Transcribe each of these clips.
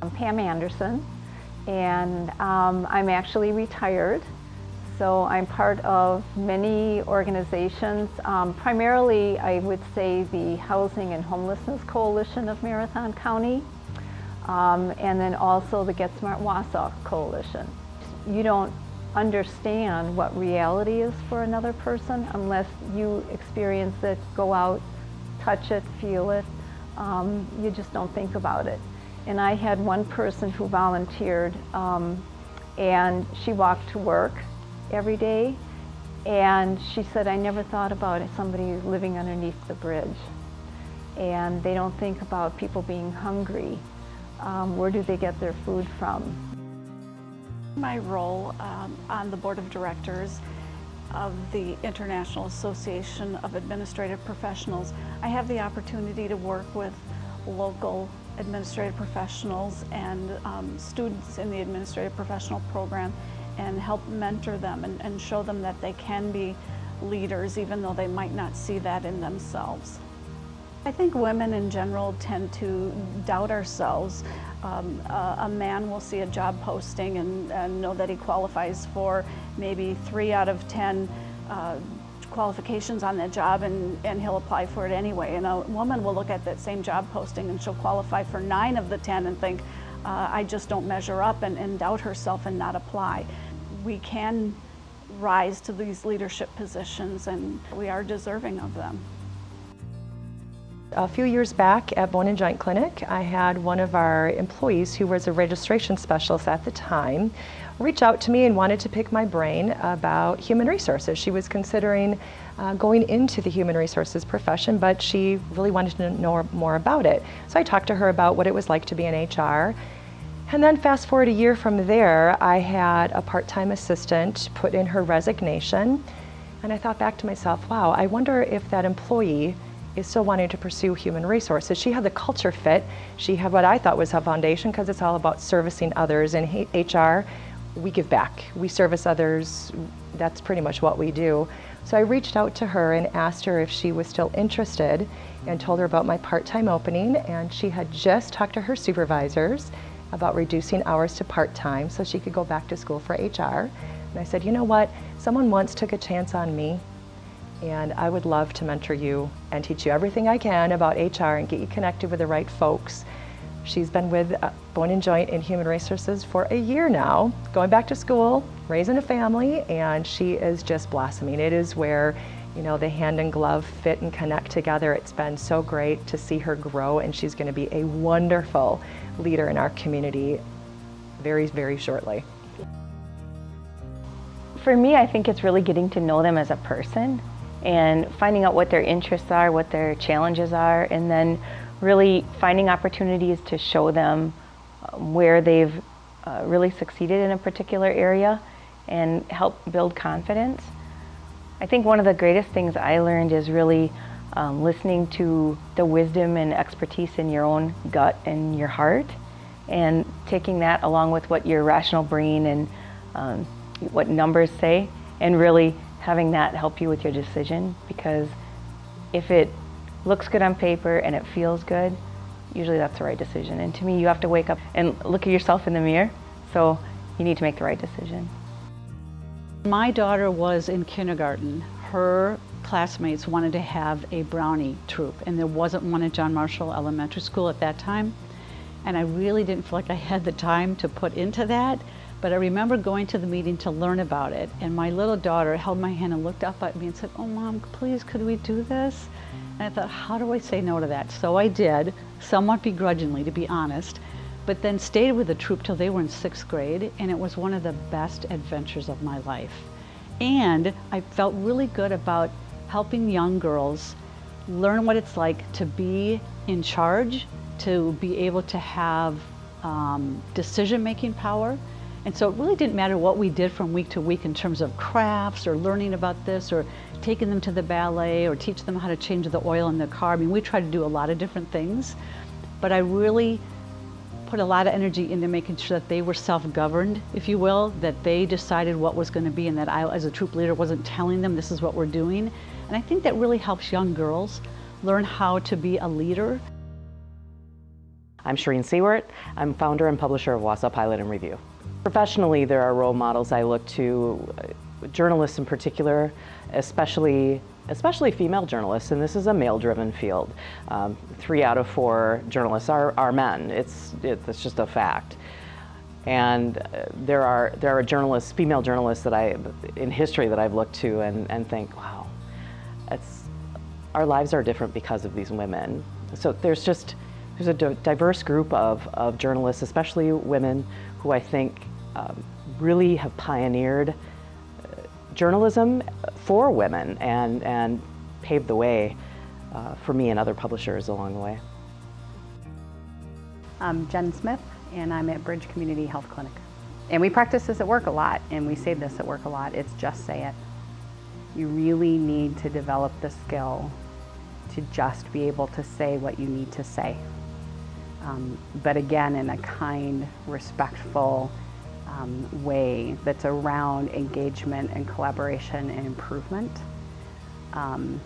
I'm Pam Anderson, and I'm actually retired. So I'm part of many organizations, primarily I would say the Housing and Homelessness Coalition of Marathon County, and then also the Get Smart Wausau Coalition. You don't understand what reality is for another person unless you experience it, go out, touch it, feel it. You just don't think about it. And I had one person who volunteered, and she walked to work every day, and she said, I never thought about somebody living underneath the bridge. And they don't think about people being hungry. Where do they get their food from? My role on the board of directors of the International Association of Administrative Professionals, I have the opportunity to work with local administrative professionals and students in the administrative professional program and help mentor them and show them that they can be leaders even though they might not see that in themselves. I think women in general tend to doubt ourselves. A man will see a job posting and know that he qualifies for maybe 3 out of 10 qualifications on that job, and he'll apply for it anyway. And a woman will look at that same job posting and she'll qualify for 9 of the 10 and think, I just don't measure up, and doubt herself and not apply. We can rise to these leadership positions, and we are deserving of them. A few years back at Bone and Joint Clinic, I had one of our employees who was a registration specialist at the time reach out to me and wanted to pick my brain about human resources. She was considering going into the human resources profession, but she really wanted to know more about it. So I talked to her about what it was like to be in HR. And then fast forward a year from there, I had a part-time assistant put in her resignation. And I thought back to myself, wow, I wonder if that employee is still wanting to pursue human resources. She had the culture fit. She had what I thought was a foundation, because it's all about servicing others. In HR, we give back. We service others. That's pretty much what we do. So I reached out to her and asked her if she was still interested, and told her about my part-time opening. And she had just talked to her supervisors about reducing hours to part-time so she could go back to school for HR. And I said, you know what? Someone once took a chance on me, and I would love to mentor you and teach you everything I can about HR and get you connected with the right folks. She's been with Bone and Joint in Human Resources for a year now, going back to school, raising a family, and she is just blossoming. It is where, you know, the hand and glove fit and connect together. It's been so great to see her grow, and she's going to be a wonderful leader in our community very, very shortly. For me, I think it's really getting to know them as a person and finding out what their interests are, what their challenges are, and then really finding opportunities to show them where they've really succeeded in a particular area and help build confidence. I think one of the greatest things I learned is really listening to the wisdom and expertise in your own gut and your heart, and taking that along with what your rational brain and what numbers say, and really having that help you with your decision. Because if it looks good on paper and it feels good, usually that's the right decision. And to me, you have to wake up and look at yourself in the mirror, so you need to make the right decision. My daughter was in kindergarten. Her classmates wanted to have a brownie troop, and there wasn't one at John Marshall Elementary School at that time. And I really didn't feel like I had the time to put into that. But I remember going to the meeting to learn about it, and my little daughter held my hand and looked up at me and said, "Oh, Mom, please, could we do this?" And I thought, how do I say no to that? So I did, somewhat begrudgingly, to be honest, but then stayed with the troop till they were in 6th grade, and it was one of the best adventures of my life. And I felt really good about helping young girls learn what it's like to be in charge, to be able to have decision-making power. And so it really didn't matter what we did from week to week in terms of crafts or learning about this or taking them to the ballet or teach them how to change the oil in the car. I mean, we tried to do a lot of different things, but I really put a lot of energy into making sure that they were self-governed, if you will, that they decided what was going to be, and that I, as a troop leader, wasn't telling them this is what we're doing. And I think that really helps young girls learn how to be a leader. I'm Shereen Siewert. I'm founder and publisher of Wausau Pilot and Review. Professionally, there are role models I look to, journalists in particular, especially female journalists, and this is a male-driven field. 3 out of 4 journalists are men. It's just a fact. And there are journalists, female journalists that in history that I've looked to and think, wow, our lives are different because of these women. So there's a diverse group of journalists, especially women, who I think really have pioneered journalism for women and paved the way for me and other publishers along the way. I'm Jen Smith, and I'm at Bridge Community Health Clinic. And we practice this at work a lot, and we say this at work a lot, it's just say it. You really need to develop the skill to just be able to say what you need to say. But again, in a kind, respectful way that's around engagement and collaboration and improvement. And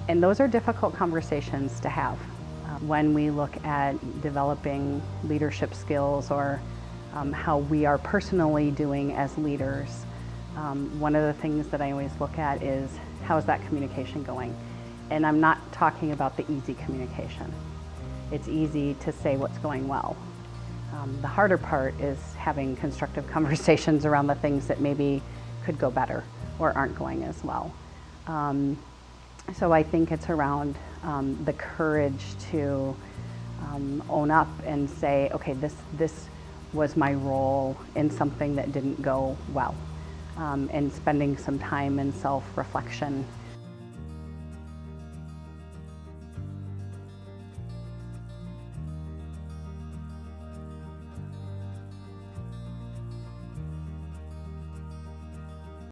those are difficult conversations to have. When we look at developing leadership skills or how we are personally doing as leaders, one of the things that I always look at is how is that communication going? And I'm not talking about the easy communication. It's easy to say what's going well. The harder part is having constructive conversations around the things that maybe could go better or aren't going as well. So I think it's around the courage to own up and say, okay, this was my role in something that didn't go well, and spending some time in self-reflection